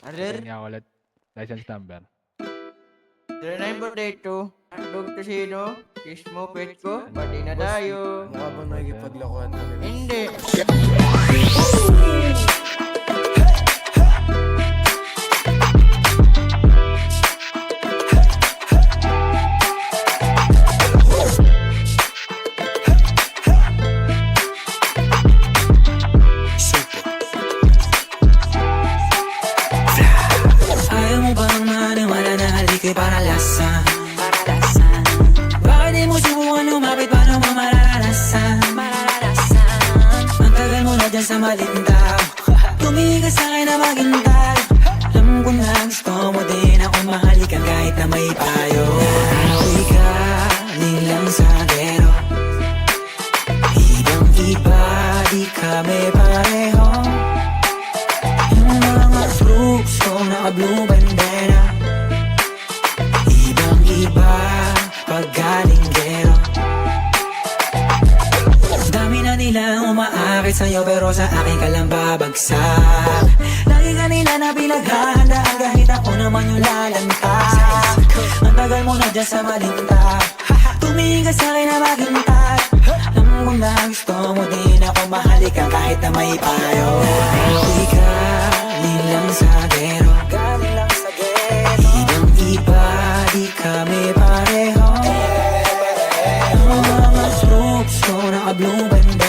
Aler, Tingnan nga ulit. License number. 0942, handog to sino, kiss mo, pet ko, pati na tayo. Mukha bang nakikipaglakuan kami? Hindi. Ayaw mo bang maniwala na haliko'y paralasan? Bakit di mo subukan lumapit, paano mo mararanasan? Ang tagal mo na dyan sa malindaw, tumingin ka sa'kin na maghintay. Alam ko na gusto mo din ako mahalikan kahit na may payo. Ako'y galing sa gero, ibang iba, di kami pareho. Yung mga fruits ko naka-blue bandera, ibang iba pag galing gero. Dami na nilang umaakit sa'yo pero sa akin ka lang babagsak. Lagi ka nila na pinaghahandaan kahit ako naman yung lalantad. Ang tagal mo na dyan sa malinta, tumingin ka sa'kin na maghintay. Alam ko na gusto mo din ako mahalikan kahit na may payo. Ako'y galing lang sa gero, ibang iba, di kami pareho. Ang mga troops ko naka-blue bandera,